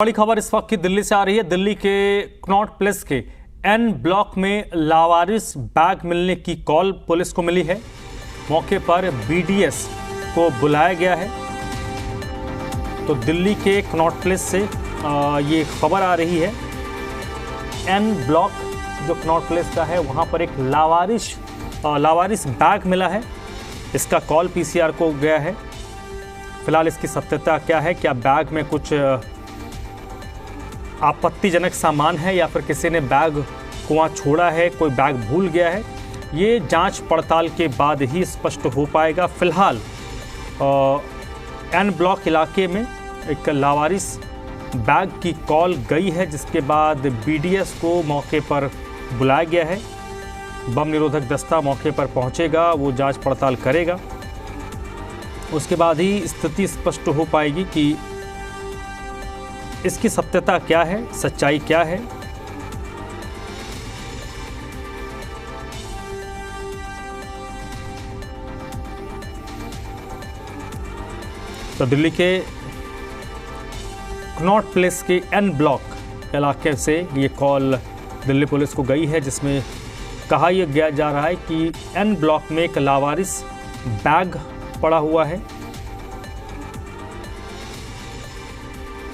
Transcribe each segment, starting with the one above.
बड़ी खबर इस वक्त की दिल्ली से आ रही है। दिल्ली के कनॉट प्लेस के एन ब्लॉक में लावारिस बैग मिलने की कॉल पुलिस को मिली है। मौके पर बीडीएस को बुलाया गया है। तो दिल्ली के कनॉट प्लेस से ये खबर आ रही है। एन ब्लॉक जो कनॉट प्लेस का है वहां पर एक लावारिस बैग मिला है। इसका कॉल पीसीआर को गया है। फिलहाल इसकी सत्यता क्या है, क्या बैग में कुछ आपत्तिजनक सामान है या फिर किसी ने बैग को वहाँ छोड़ा है, कोई बैग भूल गया है, ये जांच पड़ताल के बाद ही स्पष्ट हो पाएगा। फिलहाल एन ब्लॉक इलाके में एक लावारिस बैग की कॉल गई है, जिसके बाद बीडीएस को मौके पर बुलाया गया है। बम निरोधक दस्ता मौके पर पहुंचेगा, वो जांच पड़ताल करेगा। उसके बाद ही स्थिति स्पष्ट हो पाएगी कि इसकी सत्यता क्या है, सच्चाई क्या है। तो दिल्ली के कनॉट प्लेस के एन ब्लॉक इलाके से ये कॉल दिल्ली पुलिस को गई है, जिसमें कहा यह जा रहा है कि एन ब्लॉक में एक लावारिस बैग पड़ा हुआ है।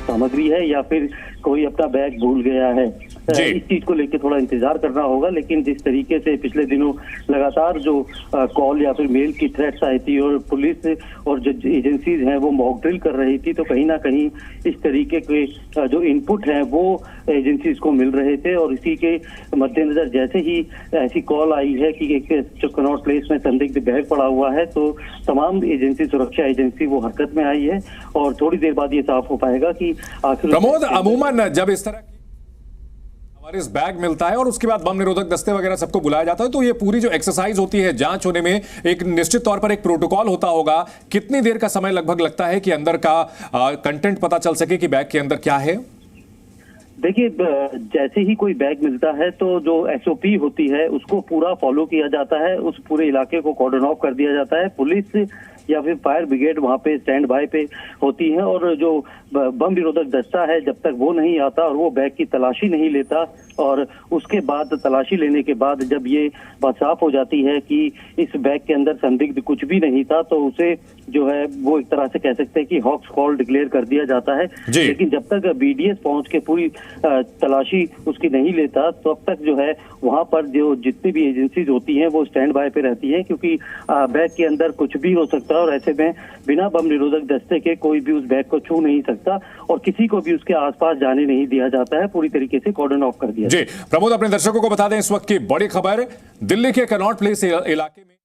सामग्री है या फिर कोई अपना बैग भूल गया है, इस चीज को लेकर थोड़ा इंतजार करना होगा। लेकिन जिस तरीके से पिछले दिनों लगातार जो कॉल या फिर मेल की थ्रेट्स आई थी और पुलिस और जो एजेंसीज हैं वो मॉक ड्रिल कर रही थी, तो कहीं ना कहीं इस तरीके के जो इनपुट हैं वो एजेंसीज को मिल रहे थे। और इसी के मद्देनजर जैसे ही ऐसी कॉल आई है कि एक जो कनॉट प्लेस में संदिग्ध बैग पड़ा हुआ है, तो तमाम एजेंसी, सुरक्षा एजेंसी वो हरकत में आई है। और थोड़ी देर बाद ये साफ हो पाएगा कि आखिर प्रमोद, अमूमन जब इस तरह इस बैग मिलता है और उसके बाद बम निरोधक दस्ते वगैरह सबको बुलाया जाता है, तो ये पूरी जो एक्सरसाइज होती है जांच होने में एक निश्चित तौर पर एक प्रोटोकॉल होता होगा। कितनी देर का समय लगभग लगता है कि अंदर का कंटेंट पता चल सके कि बैग के अंदर क्या है? देखिए, जैसे ही कोई बैग मिलता है तो जो एसओपी होती है उसको पूरा फॉलो किया जाता है। उस पूरे इलाके को कॉर्डन ऑफ कर दिया जाता है। पुलिस या फिर फायर ब्रिगेड वहां पे स्टैंड बाय पे होती है और जो बम निरोधक दस्ता है जब तक वो नहीं आता और वो बैग की तलाशी नहीं लेता, और उसके बाद तलाशी लेने के बाद जब ये बात साफ हो जाती है कि इस बैग के अंदर संदिग्ध कुछ भी नहीं था, तो उसे जो है वो एक तरह से कह सकते हैं कि हॉक्स कॉल डिक्लेयर कर दिया जाता है। लेकिन जब तक बीडीएस पहुंच के पूरी तलाशी उसकी नहीं लेता, तब तक जो है वहां पर जो जितनी भी एजेंसीज होती हैं वो स्टैंड बाय पे रहती है, क्योंकि बैग के अंदर कुछ भी हो सकता है और ऐसे में बिना बम निरोधक दस्ते के कोई भी उस बैग को छू नहीं सकता और किसी को भी उसके आसपास जाने नहीं दिया जाता है। पूरी तरीके से कॉर्डन ऑफ कर दिया जी। प्रमोद, अपने दर्शकों को बता दें इस वक्त की बड़ी खबर दिल्ली के कनॉट प्लेस इलाके में।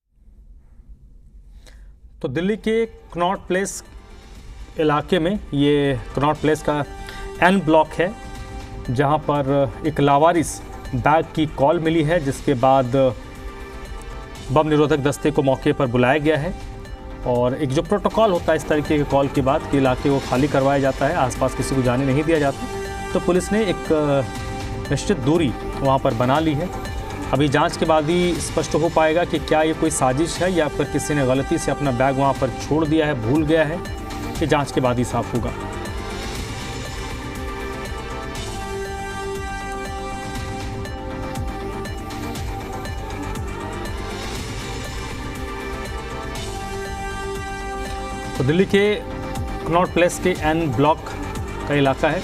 तो दिल्ली के कनॉट प्लेस इलाके में ये कनॉट प्लेस का एन ब्लॉक है, जहां पर एक लावारिस बैग की कॉल मिली है, जिसके बाद बम निरोधक दस्ते को मौके पर बुलाया गया है। और एक जो प्रोटोकॉल होता है इस तरीके के कॉल के बाद कि इलाके को खाली करवाया जाता है, आसपास किसी को जाने नहीं दिया जाता, तो पुलिस ने एक निश्चित दूरी वहाँ पर बना ली है। अभी जांच के बाद ही स्पष्ट हो पाएगा कि क्या ये कोई साजिश है या फिर किसी ने गलती से अपना बैग वहाँ पर छोड़ दिया है, भूल गया है। ये जांच के बाद ही साफ होगा। तो दिल्ली के कनॉट प्लेस के एन ब्लॉक का इलाका है।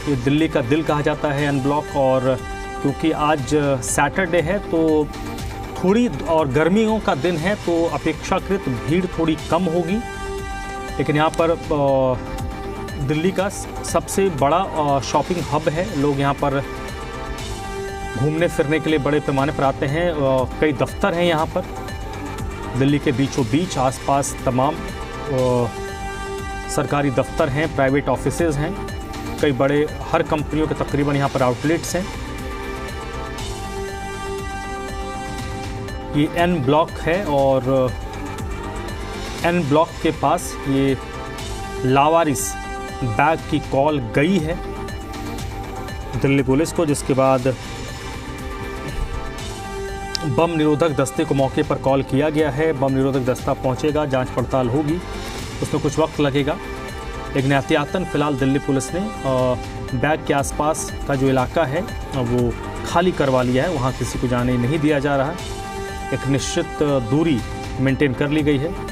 ये दिल्ली का दिल कहा जाता है एन ब्लॉक, और क्योंकि आज सैटरडे है तो थोड़ी और गर्मियों का दिन है तो अपेक्षाकृत भीड़ थोड़ी कम होगी। लेकिन यहाँ पर दिल्ली का सबसे बड़ा शॉपिंग हब है। लोग यहाँ पर घूमने फिरने के लिए बड़े पैमाने पर आते हैं। कई दफ्तर हैं यहाँ पर दिल्ली के बीचों बीच। आसपास तमाम सरकारी दफ्तर हैं, प्राइवेट ऑफिसेज हैं, कई बड़े हर कंपनियों के तकरीबन यहाँ पर आउटलेट्स हैं। ये एन ब्लॉक है और एन ब्लॉक के पास ये लावारिस बैग की कॉल गई है दिल्ली पुलिस को, जिसके बाद बम निरोधक दस्ते को मौके पर कॉल किया गया है। बम निरोधक दस्ता पहुंचेगा, जांच पड़ताल होगी, उसमें कुछ वक्त लगेगा। एहतियातन फिलहाल दिल्ली पुलिस ने बैग के आसपास का जो इलाका है वो खाली करवा लिया है। वहाँ किसी को जाने नहीं दिया जा रहा है। एक निश्चित दूरी मेंटेन कर ली गई है।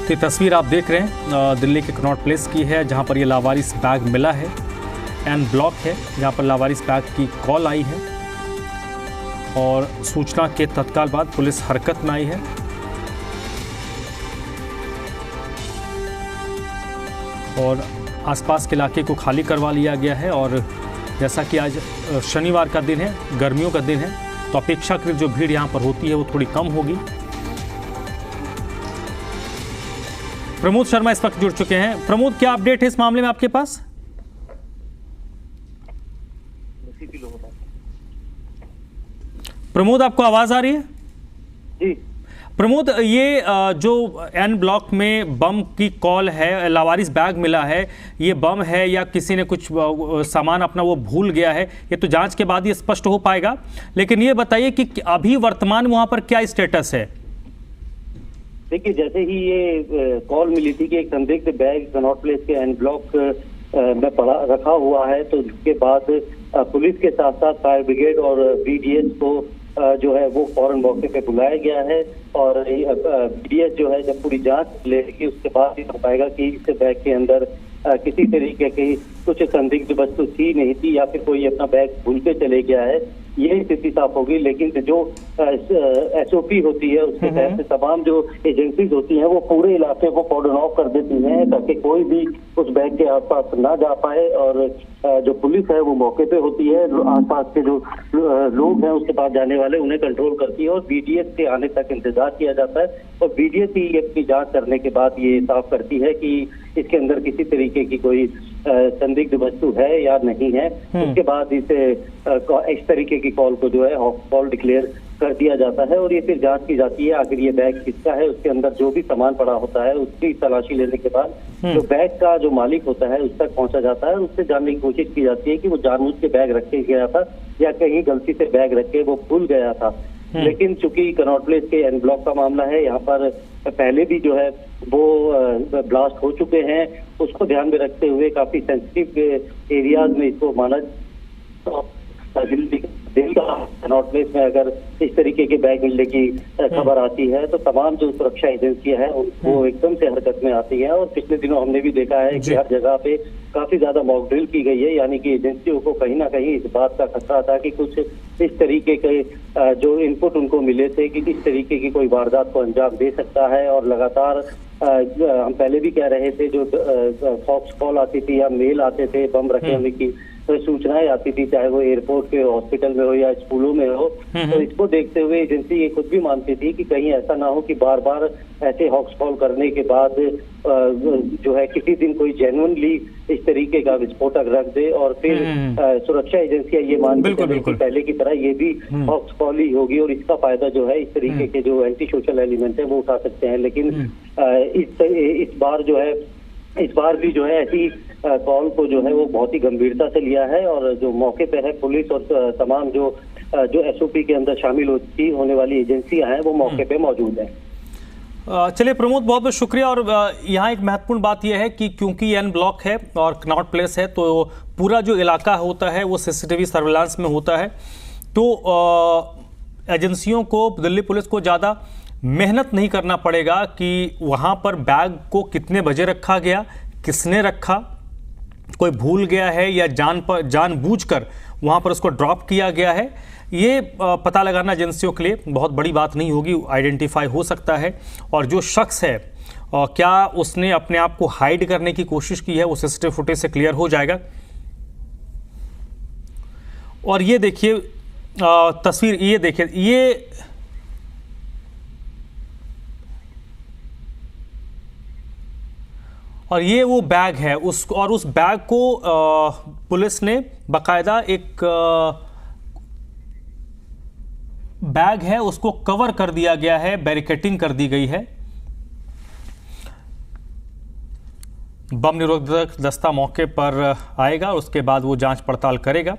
ये तस्वीर आप देख रहे हैं दिल्ली के कनॉट प्लेस की है, जहां पर ये लावारिस बैग मिला है। एन ब्लॉक है जहां पर लावारिस बैग की कॉल आई है और सूचना के तत्काल बाद पुलिस हरकत में आई है। और आसपास के इलाके को खाली करवा लिया गया है। और जैसा कि आज शनिवार का दिन है, गर्मियों का दिन है, तो अपेक्षाकृत जो भीड़ यहाँ पर होती है वो थोड़ी कम होगी। प्रमोद शर्मा इस वक्त जुड़ चुके हैं। प्रमोद, क्या अपडेट है इस मामले में आपके पास? प्रमोद, आपको आवाज आ रही है? जी प्रमोद, ये जो एन ब्लॉक में बम की कॉल है, लावारिस बैग मिला है, ये बम है या किसी ने कुछ सामान अपना वो भूल गया है, ये तो जांच के बाद ही स्पष्ट हो पाएगा। लेकिन ये बताइए कि अभी वर्तमान वहां पर क्या स्टेटस है? देखिए, जैसे ही ये कॉल मिली थी कि एक संदिग्ध बैग कनॉट प्लेस के एन ब्लॉक में पड़ा रखा हुआ है, तो इसके बाद पुलिस के साथ साथ फायर ब्रिगेड और बीडीएस को जो है वो फौरन मौके पे बुलाया गया है। और बीडीएस जो है जब पूरी जांच लेगी उसके बाद ही हो पाएगा कि इस बैग के अंदर किसी तरीके की कुछ संदिग्ध वस्तु थी नहीं थी या फिर कोई अपना बैग भूल के चले गया है, ये स्थिति साफ होगी। लेकिन जो एसओपी होती है उसके तहत तमाम जो एजेंसीज होती हैं वो पूरे इलाके को कॉर्डन ऑफ कर देती हैं ताकि कोई भी उस बैग के आसपास ना जा पाए। और जो पुलिस है वो मौके पे होती है, आसपास के जो लोग हैं उसके पास जाने वाले उन्हें कंट्रोल करती है और बीडीएस के आने तक इंतजार किया जाता है। और बीडीएस ही अपनी जांच करने के बाद ये साफ करती है कि इसके अंदर किसी तरीके की कोई संदिग्ध वस्तु है या नहीं है। उसके बाद इसे इस तरीके की कॉल को जो है कॉल डिक्लेयर कर दिया जाता है और ये फिर जांच की जाती है आखिर ये बैग किसका है। उसके अंदर जो भी सामान पड़ा होता है उसकी तलाशी लेने के बाद जो बैग का जो मालिक होता है उस तक पहुंचा जाता है। उससे जानने की कोशिश की जाती है कि वो जानबूझ के बैग रख के गया था या कहीं गलती से बैग रख के वो भूल गया था। लेकिन चूंकि कनॉट प्लेस के एन ब्लॉक का मामला है, यहाँ पर पहले भी जो है वो ब्लास्ट हो चुके हैं, उसको ध्यान में रखते हुए काफी सेंसिटिव एरियाज में इसको माना दिल्ली का कनॉट प्लेस में अगर इस तरीके के बैग मिलने की खबर आती है तो तमाम जो सुरक्षा एजेंसियां हैं वो एकदम से हरकत में आती हैं। और पिछले दिनों हमने भी देखा है कि हर जगह पे काफी ज्यादा मॉक ड्रिल की गई है, यानी कि एजेंसियों को कहीं ना कहीं इस बात का खतरा था कि कुछ इस तरीके के जो इनपुट उनको मिले थे कि किस तरीके की कोई वारदात को अंजाम दे सकता है। और लगातार हम पहले भी कह रहे थे जो फॉक्स कॉल आती थी या मेल आते थे बम रखे होने की सूचनाएं आती थी, चाहे वो एयरपोर्ट के हॉस्पिटल में हो या स्कूलों में हो, तो इसको देखते हुए एजेंसी ये खुद भी मानती थी कि कहीं ऐसा ना हो कि बार बार ऐसे हॉक्स कॉल करने के बाद जो है किसी दिन कोई जेन्युइनली इस तरीके का विस्फोटक रख दे और फिर सुरक्षा एजेंसियां ये मानती है कि पहले की तरह ये भी हॉक्स कॉल ही होगी और इसका फायदा जो है इस तरीके के जो एंटी सोशल एलिमेंट है वो उठा सकते हैं। लेकिन इस बार भी जो है ऐसी कॉल को जो है वो बहुत ही गंभीरता से लिया है और जो मौके पे है पुलिस और तमाम जो एसओपी के अंदर शामिल होने वाली एजेंसियां हैं वो मौके पे मौजूद हैं। चलिए प्रमोद, बहुत बहुत शुक्रिया। और यहाँ एक महत्वपूर्ण बात यह है कि क्योंकि एन ब्लॉक है और कनॉट प्लेस है तो पूरा जो इलाका होता है वो सीसीटीवी सर्विलांस में होता है, तो एजेंसियों को, दिल्ली पुलिस को ज़्यादा मेहनत नहीं करना पड़ेगा कि वहाँ पर बैग को कितने बजे रखा गया, किसने रखा, कोई भूल गया है या जानबूझकर वहाँ पर उसको ड्रॉप किया गया है। ये पता लगाना एजेंसियों के लिए बहुत बड़ी बात नहीं होगी, आइडेंटिफाई हो सकता है। और जो शख्स है क्या उसने अपने आप को हाइड करने की कोशिश की है वो सीसीटीवी फुटेज से क्लियर हो जाएगा। और ये देखिए तस्वीर, ये देखिए, ये और ये वो बैग है उस बैग को पुलिस ने बाकायदा एक बैग है उसको कवर कर दिया गया है, बैरिकेटिंग कर दी गई है। बम निरोधक दस्ता मौके पर आएगा और उसके बाद वो जांच पड़ताल करेगा।